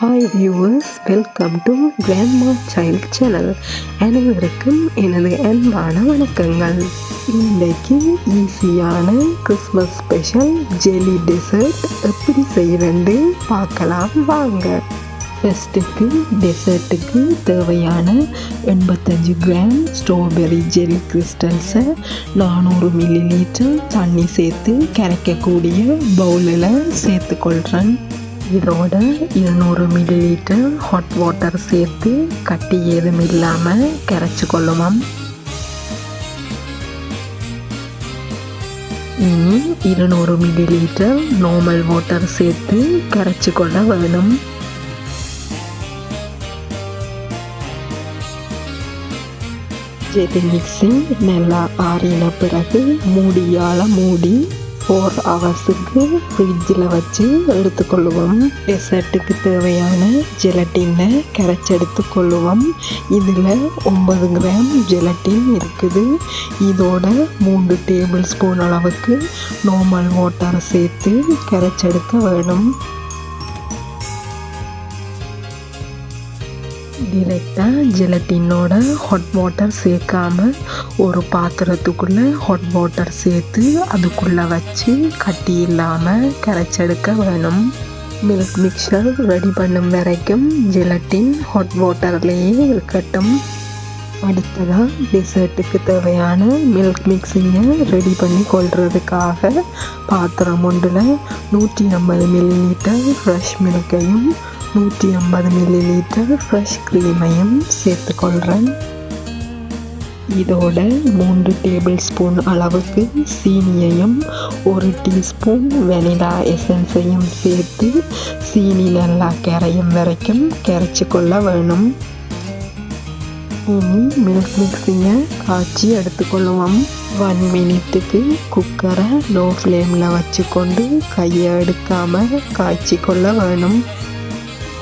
Hi viewers, welcome to grandma child channel. அனைவருக்கும் எனது அன்பான வணக்கங்கள். இன்றைக்கு ஈஸியான கிறிஸ்மஸ் ஸ்பெஷல் ஜெல்லி டெசர்ட் எப்படி செய்யறது பார்க்கலாம் வாங்க. ஃபஸ்ட்டுக்கு டெசர்ட்டுக்கு தேவையான 85 கிராம் ஸ்ட்ராபெரி ஜெல்லி கிறிஸ்டல்ஸை 400 மில்லிலீட்டர் தண்ணி சேர்த்து கரைக்கக்கூடிய பவுலில் சேர்த்துக்கொள்கிறேன். இதோட 200 மில்லிலீட்டர் ஹாட் வாட்டர் சேர்த்து கட்டி ஏதும் இல்லாமல் கரைச்சி கொள்ளுவோம். இனி 200 மில்லிலீட்டர் நார்மல் வாட்டர் சேர்த்து கரைச்சி கொள்ள வேணும். ஜெல்லி மிக்சிங் நல்லா ஆறின பிறகு மூடியால் மூடி 4 ஹவர்ஸுக்கு ஃப்ரிட்ஜில் வச்சு எடுத்துக்கொள்ளுவோம். டெசர்ட்டுக்கு தேவையான ஜெலட்டினை கரைச்சி எடுத்துக்கொள்ளுவோம். இதில் 9 கிராம் ஜெலட்டின் இருக்குது. இதோட 3 டேபிள் ஸ்பூன் அளவுக்கு நார்மல் வாட்டர் சேர்த்து கரைச்செடுக்க வேணும். டிரெக்டாக ஜெலட்டினோட ஹாட் வாட்டர் சேர்க்காம ஒரு பாத்திரத்துக்குள்ளே ஹாட் வாட்டர் சேர்த்து அதுக்குள்ளே வச்சு கட்டி இல்லாமல் கரைச்செடுக்க வேணும். மில்க் மிக்சர் ரெடி பண்ணும் வரைக்கும் ஜெலட்டின் ஹாட் வாட்டர்லேயே இருக்கட்டும். அடுத்ததாக டெசர்ட்டுக்கு தேவையான மில்க் மிக்சிங்கை ரெடி பண்ணி கொள்றதுக்காக பாத்திரம் ஒன்றில் 150 மில்லிலீட்டர் ஃப்ரெஷ் மில்கையும் 150 மில்லிலீட்டர் ஃப்ரெஷ் க்ரீமையும் சேர்த்துக்கொள்கிறேன். இதோட 3 டேபிள் ஸ்பூன் அளவுக்கு சீனியையும் 1 டீஸ்பூன் வெனிலா எசன்ஸையும் சேர்த்து சீனி நல்லா கரையும் வரைக்கும் கரைச்சி கொள்ள வேணும். இனி மில்க் மிக்சிங்கை காய்ச்சி எடுத்துக்கொள்ளுவோம். 1 மினிட்டுக்கு குக்கரை லோ ஃப்ளேமில் வச்சு கொண்டு கையை எடுக்காமல் காய்ச்சி கொள்ள வேணும்.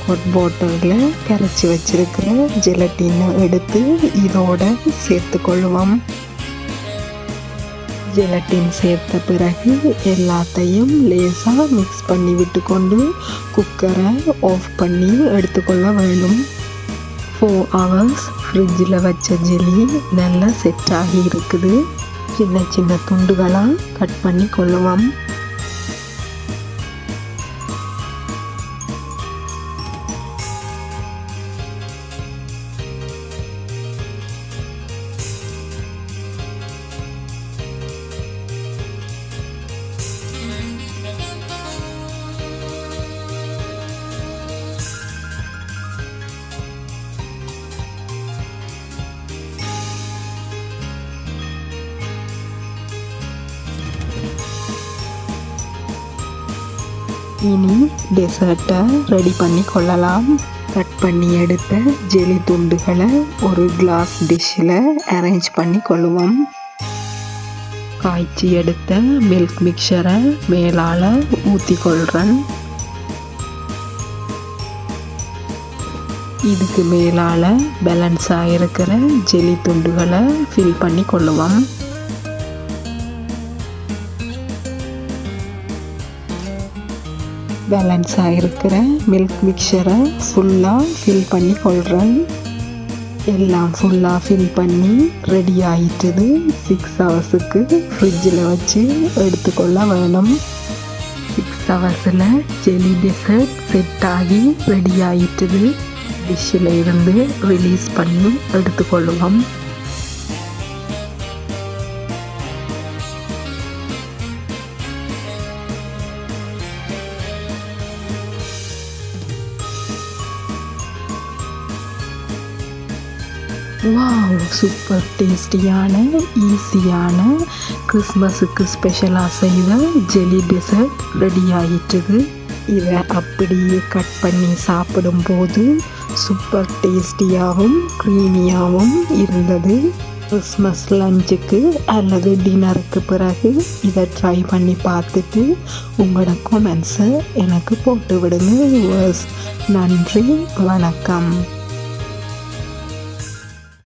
ஹாட் வாட்டரில் கரைச்சி வச்சிருக்கிற ஜெலட்டினை எடுத்து இதோட சேர்த்துக்கொள்ளுவோம். ஜெலட்டின் சேர்த்த பிறகு எல்லாத்தையும் லேசாக மிக்ஸ் பண்ணி விட்டு கொண்டு குக்கரை ஆஃப் பண்ணி எடுத்துக்கொள்ள வேண்டும். 4 ஹவர்ஸ் ஃப்ரிட்ஜில் வச்ச ஜெல்லி நல்லா செட் ஆகி இருக்குது. சின்ன சின்ன துண்டுகளாக கட் பண்ணி கொள்ளுவோம். இனி டெசர்ட்டை ரெடி பண்ணி கொள்ளலாம். கட் பண்ணி எடுத்த ஜெல்லி துண்டுகளை ஒரு கிளாஸ் டிஷ்ஷில் அரேஞ்ச் பண்ணி கொள்ளுவோம். காய்ச்சி எடுத்த மில்க் மிக்சரை மேலால் ஊற்றி கொள்கிறேன். இதுக்கு மேலால் பேலன்ஸாக இருக்கிற ஜெல்லி துண்டுகளை ஃபில் பண்ணி கொள்ளுவோம். பேலன்ஸாக இருக்கிற மில்க் மிக்சரை ஃபுல்லாக ஃபில் பண்ணி கொள்கிறேன். எல்லாம் ஃபுல்லாக ஃபில் பண்ணி ரெடி ஆகிட்டுது. 6 ஹவர்ஸுக்கு ஃப்ரிட்ஜில் வச்சு எடுத்துக்கொள்ள வேணும். 6 ஹவர்ஸில் ஜெல்லி டெசர்ட் செட் ஆகி ரெடி ஆகிட்டுது. டிஷ்ஷில் இருந்து ரிலீஸ் பண்ணி எடுத்துக்கொள்ளுவோம். வாவ், சூப்பர் டேஸ்டியான ஈஸியான கிறிஸ்மஸுக்கு ஸ்பெஷலாக செய்த ஜெல்லி டெசர்ட் ரெடி ஆகிட்டுது. இதை அப்படியே கட் பண்ணி சாப்பிடும்போது சூப்பர் டேஸ்டியாகவும் க்ரீமியாகவும் இருந்தது. கிறிஸ்மஸ் லஞ்சுக்கு அல்லது டின்னருக்கு பிறகு இதை ட்ரை பண்ணி பார்த்துட்டு உங்களோட கமெண்ட்ஸை எனக்கு போட்டு விடுங்க. நன்றி, வணக்கம்.